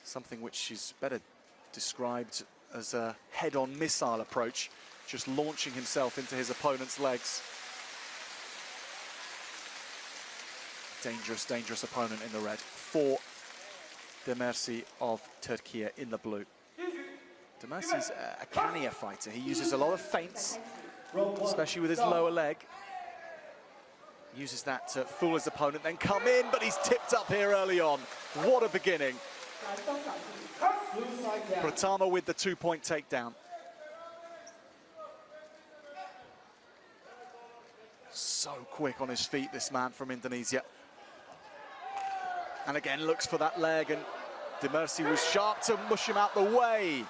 something which is better described as a head-on missile approach, just launching himself into his opponent's legs. Dangerous, dangerous opponent in the red. For Demirci of Turkey in the blue. Demirci's a cannier fighter. He uses a lot of feints, especially with his lower leg. Uses that to fool his opponent, then come in, but he's tipped up here early on. What a beginning. Pratama with the 2-point takedown. So quick on his feet, this man from Indonesia. And again, looks for that leg, and Demirci was sharp to mush him out the way.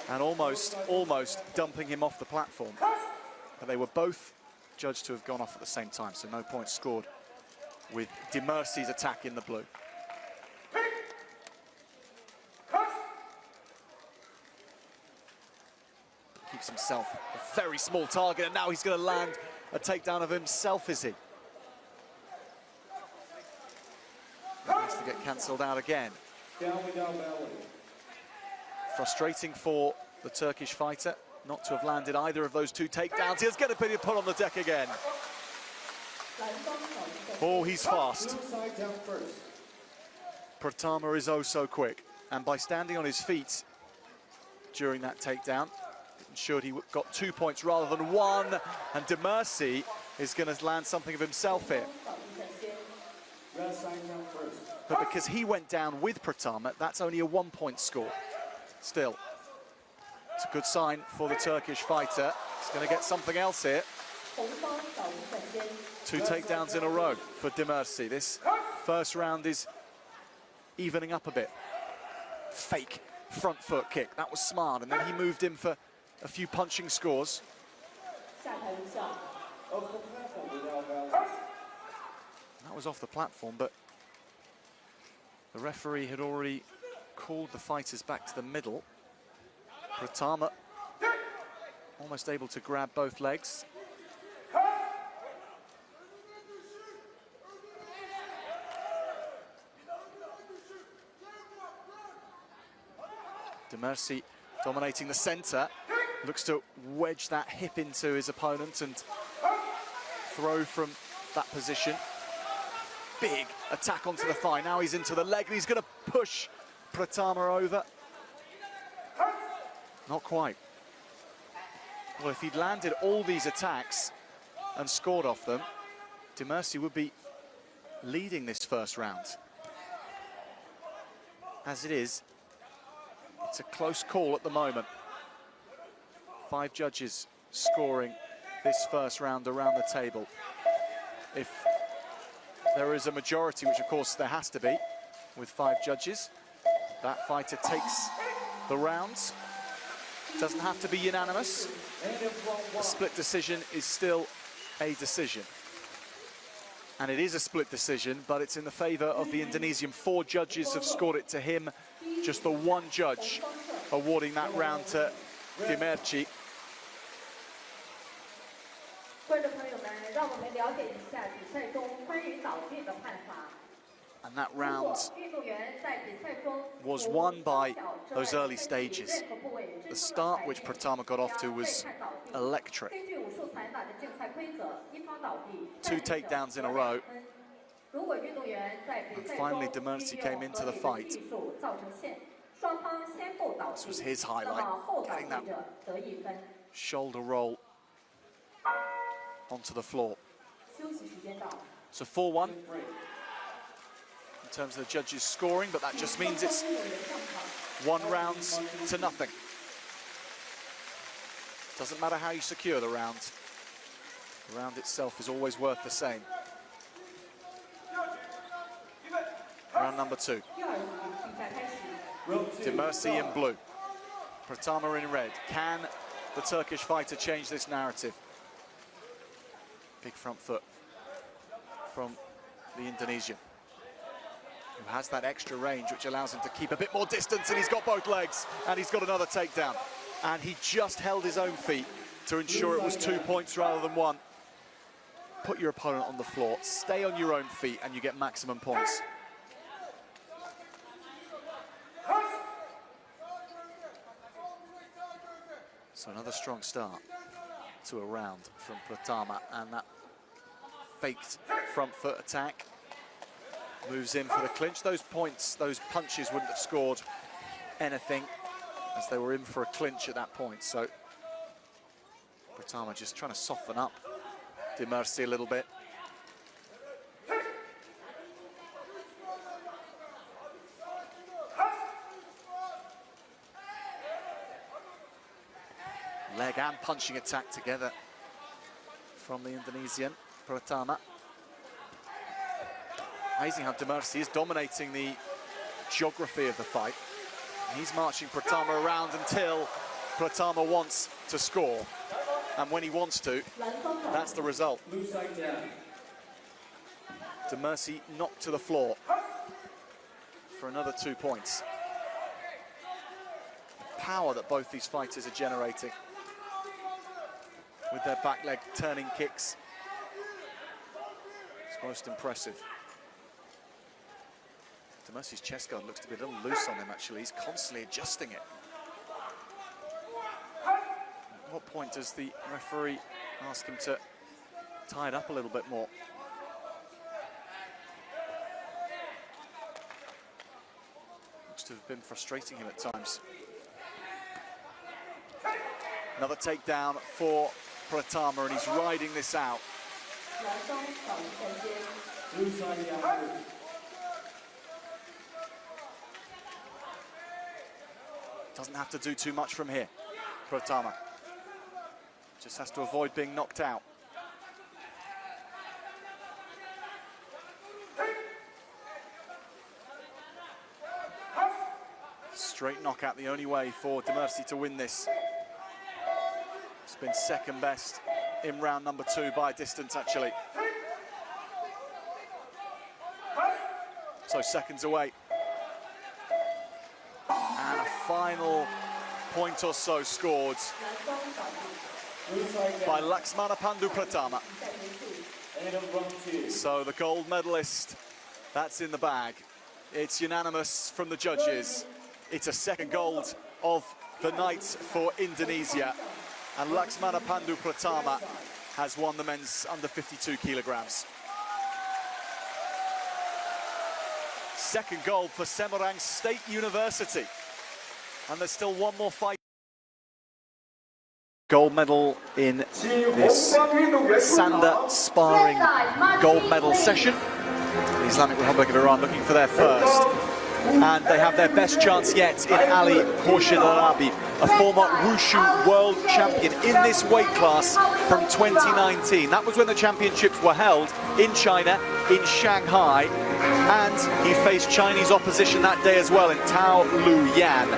And almost dumping him off the platform. But they were both judged to have gone off at the same time, so no points scored with Demirci's attack in the blue. Keeps himself a very small target, and now he's going to land a takedown of himself, is he? He has to get cancelled out again. Frustrating for the Turkish fighter not to have landed either of those two takedowns. He's going to be put on the deck again. Oh, he's fast. Pratama is oh so quick. And by standing on his feet during that takedown, it ensured he got 2 points rather than 1. And Demirci is going to land something of himself here. But because he went down with Pratama, that's only a 1-point score. Still, it's a good sign for the Turkish fighter. He's going to get something else here. 2 takedowns in a row for Demirci. This first round is evening up a bit. Fake front foot kick. That was smart, and then he moved in for a few punching scores. That was off the platform, but the referee had already called the fighters back to the middle. Pratama almost able to grab both legs. Demirci dominating the center, looks to wedge that hip into his opponent and throw from that position. Big attack onto the thigh. Now he's into the leg, and he's going to push Pratama over. Not quite. Well, if he'd landed all these attacks and scored off them, Demirci would be leading this first round. As it is, it's a close call at the moment. 5 judges scoring this first round around the table. If there is a majority, which of course there has to be, with 5 judges, that fighter takes the rounds. Doesn't have to be unanimous. A split decision is still a decision. And it is a split decision, but it's in the favor of the Indonesian. 4 judges have scored it to him. Just the 1 judge awarding that round to Demirci. And that round was won by those early stages. The start which Pratama got off to was electric. 2 takedowns in a row. And finally Demirci came into the fight. This was his highlight, getting that shoulder roll onto the floor. So 4-1 in terms of the judges scoring, but that just means it's 1 round to nothing. Doesn't matter how you secure the round. The round itself is always worth the same. Round number 2. Demirci in blue, Pratama in red. Can the Turkish fighter change this narrative? Big front foot from the Indonesian, who has that extra range which allows him to keep a bit more distance, and he's got both legs, and he's got another takedown. And he just held his own feet to ensure it was 2 points rather than 1. Put your opponent on the floor, stay on your own feet, and you get maximum points. So another strong start to a round from Pratama, and that faked front foot attack moves in for the clinch. Those points, those punches wouldn't have scored anything as they were in for a clinch at that point. So Pratama just trying to soften up De Mercy a little bit. Leg and punching attack together from the Indonesian, Pratama. Amazing how De Mercy is dominating the geography of the fight. He's marching Pratama around until Pratama wants to score. And when he wants to, that's the result. De Mercy knocked to the floor for another 2 points. The power that both these fighters are generating with their back leg turning kicks, it's most impressive. De Mercy's chest guard looks to be a little loose on him, actually. He's constantly adjusting it. At what point does the referee ask him to tie it up a little bit more? Looks to have been frustrating him at times. Another takedown for Pratama, and he's riding this out. Doesn't have to do too much from here, Pratama. Just has to avoid being knocked out. Straight knockout, the only way for De Mercy to win this. It's been second best in round number 2 by a distance, actually. So seconds away. And a final point or so scored by Laxmana Pandu Pratama. So the gold medalist, that's in the bag. It's unanimous from the judges. It's a second gold of the night for Indonesia. And Laxmana Pandu Pratama has won the men's under 52 kilograms. Second gold for Semarang State University. And there's still one more fight. Gold medal in this Sanda sparring gold medal session. The Islamic Republic of Iran looking for their first. And they have their best chance yet in Ali Khorshid Arabi, a former Wushu world champion in this weight class from 2019. That was when the championships were held in China, in Shanghai, and he faced Chinese opposition that day as well in Tao Lu Yan.